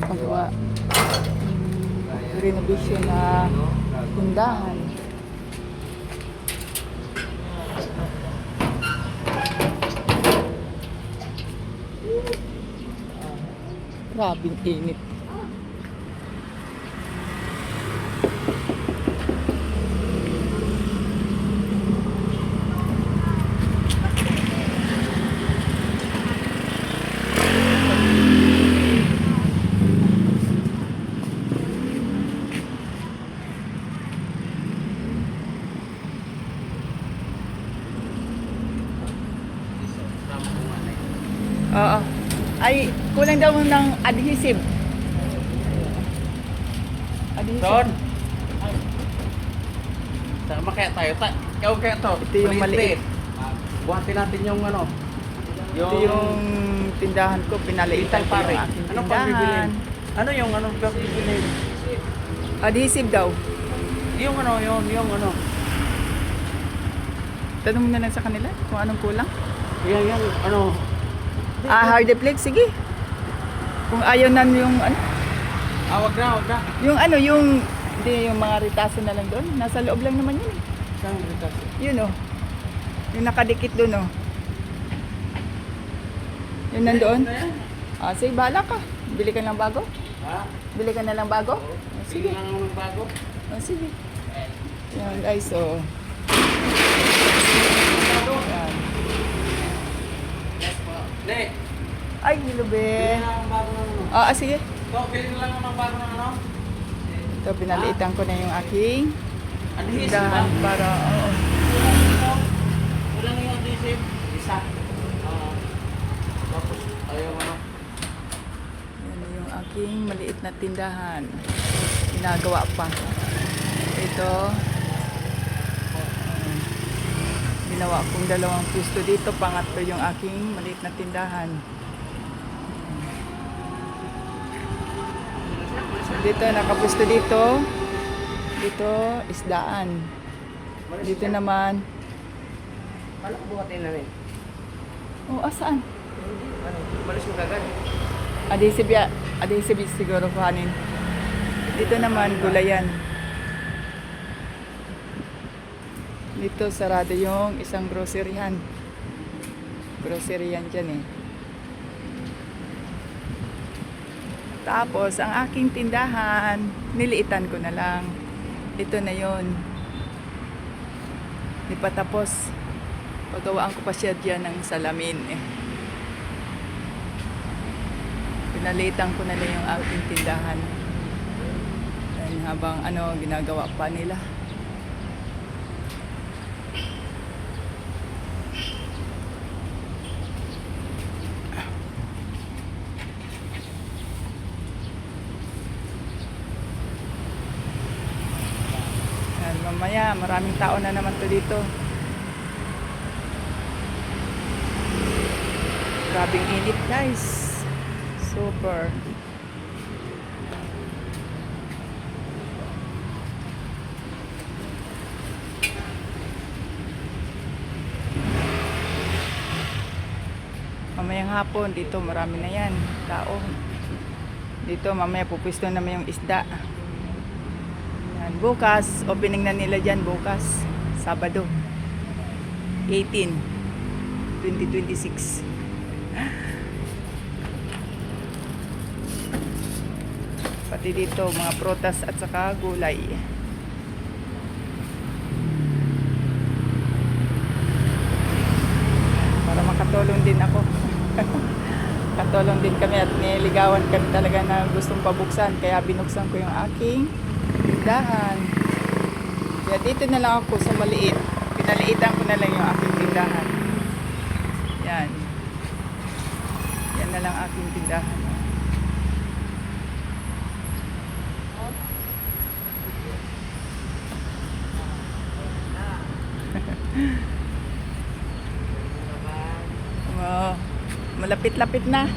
paggawa renovation na tindahan. Grabing init. Oo. Ay, kulang daw ng adhesive. Don. Sama kaya tayo. Ikaw kaya to. Ito yung maliit. Buhatin natin yung ano. Ito yung tindahan ko, pinaliitan ko pare. yung aking Ano pang bibilin? tindahan. Ano yung ano pang bibilin? Adhesive daw. Yung ano, yung ano. Tanong mo na lang sa kanila kung anong kulang. Yung ano. Hardiplex, sige. Kung ayaw na yung ano, Wag na. yung ano, yung hindi yung mga ritaso na lang doon. Nasa loob lang naman yun. Saan ritas? Yun oh. Yung nakadikit doon oh. Yun nandoon. Sige, bahala ka. Bili ka ng bago? Ha? Bili ka na lang bago? Sige Sige. lang ng bago. Sige. Yan guys, so. Yan. Ne. Ay, hilube. Bili na ng bago ng ano. Sige. Bili na lang ng bago ng ano. Ito, pinalitan ko na yung aking Adhesive tindahan ba? para, oo. Kulang yung adhesive. Isa. Tapos ayaw ano. Yan yung aking maliit na tindahan. Ginagawa pa. Ito. Ginawa kong dalawang pwesto dito. Pangatlo yung aking maliit na tindahan. So dito, nakapwesto dito. Dito, isdaan. Dito naman. Ano buhatin na rin? Saan? Ano? Malis mo kagad. Adhesive siguro kuhanin. Dito naman, gulayan. Dito, sarado yung isang groceryhan. Groceryhan dyan eh. Tapos, ang aking tindahan, niliitan ko na lang. Ito na yon. Di pa tapos. Pagawaan ko pa siya dyan ng salamin eh. Pinalitan ko na lang yung aking tindahan. And habang ginagawa pa nila. And mamaya, maraming tao na naman to dito. Grabing init guys. Super. Mamayang hapon dito marami na yan tao. Dito mamaya pupwesto naman yung isda. Yan, bukas opening na nila dyan bukas Sabado 18 2026. Pati dito mga prutas at saka gulay. Para makatulong din ako. Katulong din kami at niligawan kami talaga na gustong pabuksan. Kaya binuksan ko yung aking tindahan. Kaya dito na lang ako sa maliit. Pinaliitan ko na lang yung aking tindahan. Yan. Yan na lang aking tindahan. Malapit-lapit na.